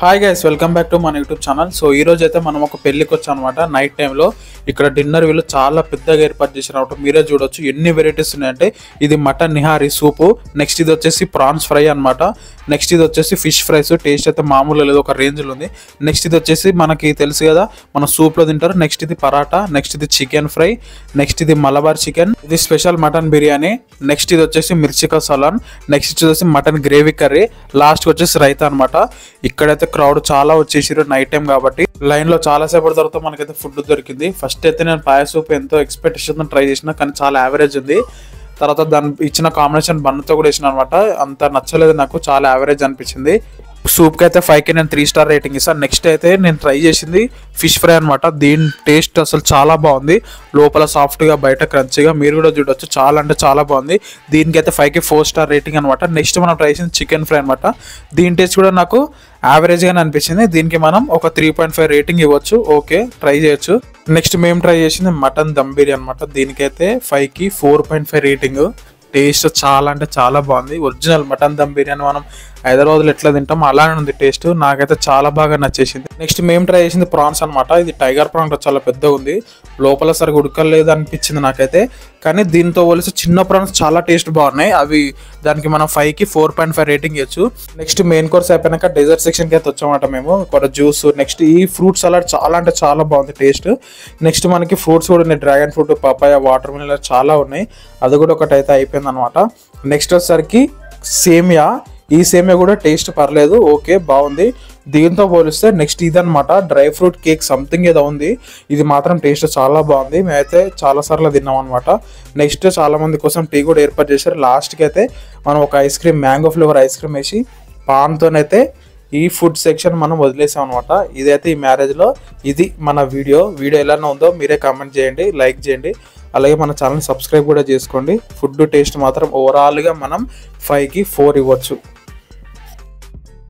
Hi guys, welcome back to మన YouTube channel. So ఈ రోజు అయితే మనం ఒక పెళ్లికి వచ్చాం అనమాట. నైట్ టైంలో ఇక్కడ డిన్నర్ వీళ్ళు చాలా పెద్దగా ఏర్పాటు చేశారు అనమాట. మీరే చూడొచ్చు ఎన్ని వెరైటీస్ ఉన్నాయంటే. ఇది మటన్ నిహారీ సూపు, నెక్స్ట్ ఇది వచ్చేసి ప్రాన్స్ ఫ్రై అనమాట, నెక్స్ట్ ఇది వచ్చేసి ఫిష్ ఫ్రైస్. టేస్ట్ అయితే మామూలు లేదు, ఒక రేంజ్లో ఉంది. నెక్స్ట్ ఇది వచ్చేసి మనకి తెలుసు కదా, మన సూప్లో తింటారు. నెక్స్ట్ ఇది పరాటా, నెక్స్ట్ ఇది చికెన్ ఫ్రై, నెక్స్ట్ ఇది మలబార్ చికెన్, ఇది స్పెషల్ మటన్ బిర్యానీ, నెక్స్ట్ ఇది వచ్చేసి మిర్చికా సలాన్, నెక్స్ట్ ఇది వచ్చేసి మటన్ గ్రేవీ కర్రీ, లాస్ట్ వచ్చేసి రైతా అనమాట. ఇక్కడైతే క్రౌడ్ చాలా వచ్చేసారు నైట్ టైం కాబట్టి. లైన్ లో చాలా సేపటి తర్వాత మనకైతే ఫుడ్ దొరికింది. ఫస్ట్ అయితే నేను పాయ సూప్ ఎంతో ఎక్స్పెక్టేషన్ ట్రై చేసిన, కానీ చాలా యావరేజ్ ఉంది. తర్వాత దాని ఇచ్చిన కాంబినేషన్ బన్నుతో కూడా వేసిన అనమాట, అంత నచ్చలేదు నాకు, చాలా యావరేజ్ అనిపించింది. సూప్కి అయితే 5కి నేను 3 స్టార్ రేటింగ్ ఇస్తాను. నెక్స్ట్ అయితే నేను ట్రై చేసింది ఫిష్ ఫ్రై అనమాట. దీని టేస్ట్ అసలు చాలా బాగుంది, లోపల సాఫ్ట్గా బయట క్రంచిగా. మీరు కూడా చూడొచ్చు, చాలా అంటే చాలా బాగుంది. దీనికి అయితే 5కి 4 స్టార్ రేటింగ్ అనమాట. నెక్స్ట్ మనం ట్రై చేసింది చికెన్ ఫ్రై అనమాట. దీని టేస్ట్ కూడా నాకు యావరేజ్గానే అనిపించింది. దీనికి మనం ఒక 3.5 రేటింగ్ ఇవ్వచ్చు, ఓకే ట్రై చేయొచ్చు. నెక్స్ట్ మేము ట్రై చేసింది మటన్ దమ్ బిర్యానీ అనమాట. దీనికైతే 5కి 4.5 రేటింగ్. టేస్ట్ చాలా అంటే చాలా బాగుంది. ఒరిజినల్ మటన్ దమ్ బిర్యానీ మనం హైదరాబాద్లో ఎట్లా తింటాం అలానే ఉంది టేస్ట్. నాకైతే చాలా బాగా నచ్చేసింది. నెక్స్ట్ మేము ట్రై చేసింది ప్రాన్స్ అనమాట. ఇది టైగర్ ప్రాన్, చాలా పెద్దగా ఉంది, లోపల సరిగా ఉడకలేదు అనిపించింది నాకైతే. కానీ దీంతో పోలిసి చిన్న ప్రాన్స్ చాలా టేస్ట్ బాగున్నాయి. అవి దానికి మనం 5కి 4.5 రేటింగ్ ఇవ్వచ్చు. నెక్స్ట్ మెయిన్ కోర్స్ అయిపోయినాక డెజర్ట్ సెక్షన్కి అయితే వచ్చామన్నమాట మేము. ఒక జ్యూస్, నెక్స్ట్ ఈ ఫ్రూట్ సలాడ్ చాలా అంటే చాలా బాగుంది టేస్ట్. నెక్స్ట్ మనకి ఫ్రూట్స్ కూడా ఉన్నాయి, dragon fruit, papaya, water melon చాలా ఉన్నాయి. అది కూడా ఒకటి అయితే అయిపోయింది అనమాట. నెక్స్ట్ వచ్చేసరికి సేమియా. ఈ సేమియా కూడా టేస్ట్ పర్లేదు, ఓకే బాగుంది. దీంతో పోలిస్తే నెక్స్ట్ ఇదనమాట, డ్రై ఫ్రూట్ కేక్ సంథింగ్ ఏదో ఉంది. ఇది మాత్రం టేస్ట్ చాలా బాగుంది. మేమైతే చాలా సార్లు తిన్నాం అనమాట. నెక్స్ట్ చాలా మంది కోసం టీ కూడా ఏర్పాటు చేశారు. లాస్ట్కి అయితే మనం ఒక ice cream, mango flavour ice cream వేసి పాన్తోనైతే ఈ ఫుడ్ సెక్షన్ మనం వదిలేసాం అనమాట. ఇదైతే ఈ మ్యారేజ్లో ఇది మన వీడియో ఎలా ఉందో మీరే కామెంట్ చేయండి, లైక్ చేయండి, అలాగే మన ఛానల్ సబ్స్క్రైబ్ కూడా చేసుకోండి. ఫుడ్ టేస్ట్ మాత్రం ఓవరాల్గా మనం 5కి 4 ఇవ్వచ్చు.